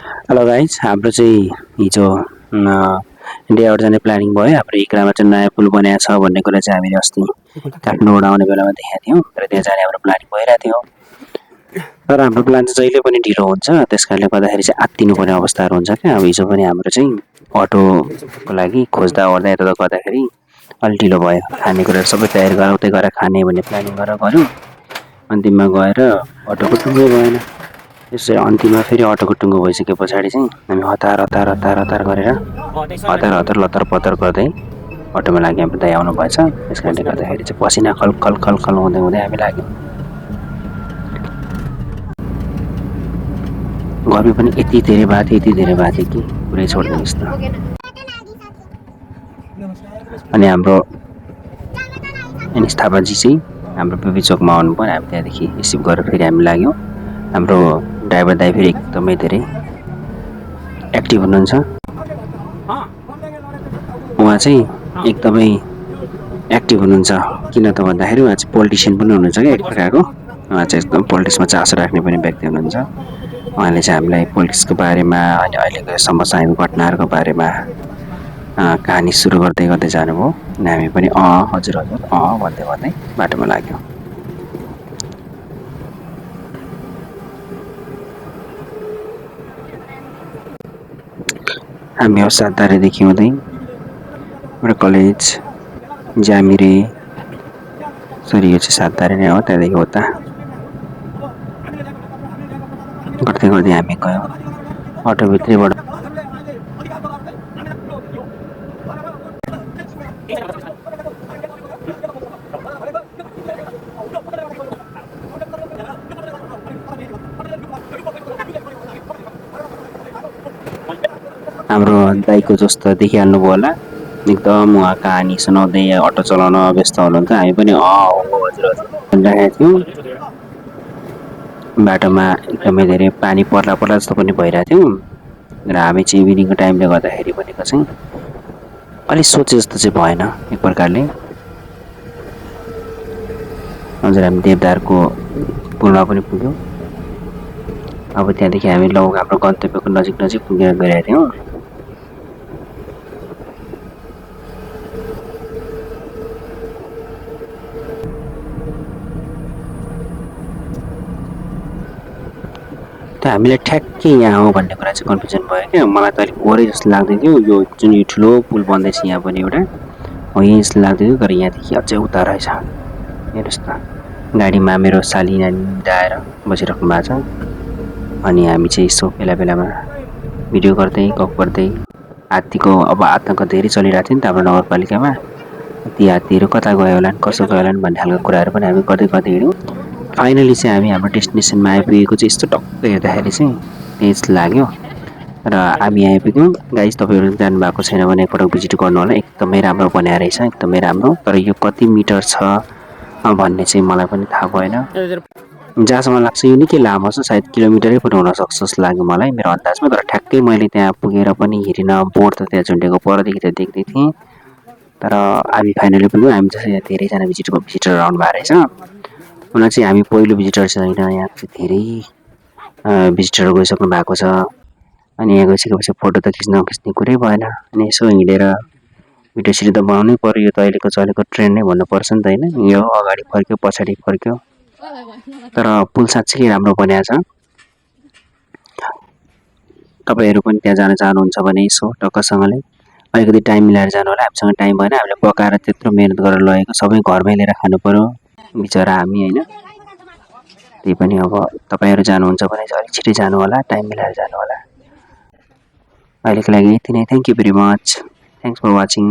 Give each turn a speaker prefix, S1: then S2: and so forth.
S1: Hello guys, हाम्रो चाहिँ हिजो डे आउट जाने प्लानिङ भयो। हाम्रो इक्रामा चाहिँ नयाँ पुल बनाएको छ भन्ने कुरा चाहिँ हामीले अस्ति काठमाडौँबाट आउने बेलामा देखाएको थियौँ र त्यहाँ जाने हाम्रो प्लानिङ भइरहेको थियो। तर हाम्रो प्लान चाहिँ जहिले पनि ढिलो हुन्छ, त्यस कारणले गर्दाखेरि चाहिँ आत्तिनुपर्ने अवस्थाहरू हुन्छ क्या। अब हिजो पनि हाम्रो चाहिँ अटोको लागि खोज्दा ओर्दा यता गर्दाखेरि अलिक ढिलो भयो। खानेकुराहरू सबै तयारी गरेर उतै गएर खाने भन्ने प्लानिङ गरेर गऱ्यौँ। अन्तिममा गएर अटोको टुङ्गै भएन। त्यसै अन्तिममा फेरि अटोको टुङ्गो भइसके पछाडि चाहिँ हामी हतार हतार हतार हतार गरेर हतार हतार लतर पतर गर्दै अटोमा लाग्यो। हाम्रो दाइ आउनु भएछ, त्यस कारणले गर्दाखेरि चाहिँ पसिना खल खल खल खल हुँदै हुँदै हामी लाग्यौँ। गर्मी पनि यति धेरै भएको थियो कि पुरै छोडिदिनुहोस् न। अनि हाम्रो एनिस थापाजी चाहिँ हाम्रो पिपी चोकमा आउनुभयो। हामी त्यहाँदेखि रिसिभ गरेर फेरि हामी लाग्यौँ। हाम्रो ड्राइभर दाइ फेरि एकदमै धेरै एक्टिभ हुनुहुन्छ। उहाँ चाहिँ एकदमै एक्टिभ हुनुहुन्छ, किन त भन्दाखेरि उहाँ चाहिँ पोलिटिसियन पनि हुनुहुन्छ क्या एक प्रकारको। उहाँ चाहिँ एकदम पोलिटिक्समा चासो राख्ने पनि व्यक्ति हुनुहुन्छ। उहाँले चाहिँ हामीलाई पोलिटिक्सको बारेमा अनि अहिलेको समसामयिक घटनाहरूको बारेमा कहानी सुरु गर्दै गर्दै जानुभयो। अनि हामी पनि हजुर हजुर भन्दै भन्दै बाटोमा लाग्यौँ। हामी अब सातधारेदेखि हुँदै एउटा कलेज ज्यामिरे, सरी यो चाहिँ सातधारे नै हो, त्यहाँदेखि उता गर्दै गर्दै हामी गयौँ। अटोभित्रैबाट हाम्रो दाइको जस्तो देखिहाल्नुभयो होला, एकदम उहाँ कहानी सुनाउँदै अटो चलाउन व्यस्त हुनुहुन्छ। हामी पनि हजुर हजुर भनिरहेका थियौँ। बाटोमा एकदमै धेरै पानी पर्ला जस्तो पनि भइरहेको थियो र हामी चाहिँ इभिनिङको टाइमले गर्दाखेरि भनेको चाहिँ अलिक सोचे जस्तो चाहिँ भएन एक प्रकारले। हजुर हामी देवदारको पुलमा पनि पुग्यौँ। अब त्यहाँदेखि हामी हाम्रो गन्तव्यको नजिक पुगेर गइरहेका थियौँ। त हामीलाई ठ्याक्कै यहाँ हो भन्ने कुरा चाहिँ कन्फ्युजन भयो क्या। मलाई त अलिक वरै जस्तो लाग्दै थियो, यो जुन यो ठुलो पुल बन्दैछ यहाँ पनि एउटा हो यहीँ जस्तो लाग्दै थियो। तर यहाँदेखि अझै उता रहेछ। हेर्नुहोस् त, गाडीमा मेरो साली नानी मिलाएर बसिराख्नु भएको छ। अनि हामी चाहिँ यसो बेला बेलामा भिडियो गर्दै गफ गर्दै हात्तीको अब आतङ्क धेरै चलिरहेको थियो नि त हाम्रो नगरपालिकामा। ती हात्तीहरू कता गयो होला कसो गयो होला भन्ने खालको कुराहरू पनि हामी गर्दै हिँड्यौँ। फाइनली चाहिँ हामी हाम्रो डेस्टिनेसनमा आइपुगेको चाहिँ यस्तो टक्क हेर्दाखेरि चाहिँ त्यही जस्तो लाग्यो र हामी आइपुग्यौँ। गाइज, तपाईँहरू जानुभएको छैन भने एकपटक भिजिट गर्नु होला, एकदमै राम्रो बनाएर रहेछ, एकदमै राम्रो। तर यो कति मिटर छ भन्ने चाहिँ मलाई पनि थाहा भएन। जहाँसम्म लाग्छ यो निकै लामो छ, सायद किलोमिटरै पनि हुनसक्छ जस्तो लाग्यो मलाई मेरो अन्दाजमा। तर ठ्याक्कै मैले त्यहाँ पुगेर पनि हेरिनँ, बोर्ड त त्यहाँ झुन्डेको परदेखि त देख्दै थिएँ। तर हामी फाइनली पुग्यौँ। हामी जस्तै यहाँ धेरैजना भिजिटर आउनु भएको रहेछ। उनीहरू चाहिँ हामी पहिलो भिजिटर छैन, यहाँ चाहिँ धेरै भिजिटरहरू गइसक्नु भएको छ। अनि यहाँ गइसकेपछि फोटो त खिच्ने कुरै भएन। अनि यसो हिँडेर भिडियो सिडियो त बनाउनै पऱ्यो। यो त अहिलेको चलेको ट्रेन्ड नै भन्नुपर्छ नि त होइन। यो अगाडि फर्क्यो पछाडि फर्क्यो, तर पुल साँच्चै राम्रो बनाएको छ। तपाईँहरू पनि त्यहाँ जान चाहनुहुन्छ भने यसो टक्कसँगले अलिकति टाइम मिलाएर जानु होला। हामीसँग टाइम भएन, हामीले पकाएर त्यत्रो मिहिनेत गरेर लगेको सबै घरमै लिएर खानु पऱ्यो बिचरा हामी होइन। त्यही पनि अब तपाईँहरू जानुहुन्छ भने चाहिँ अलिक छिटै जानु होला, टाइम मिलाएर जानु होला। अहिलेको लागि यति नै। Thank you very much. Thanks for watching.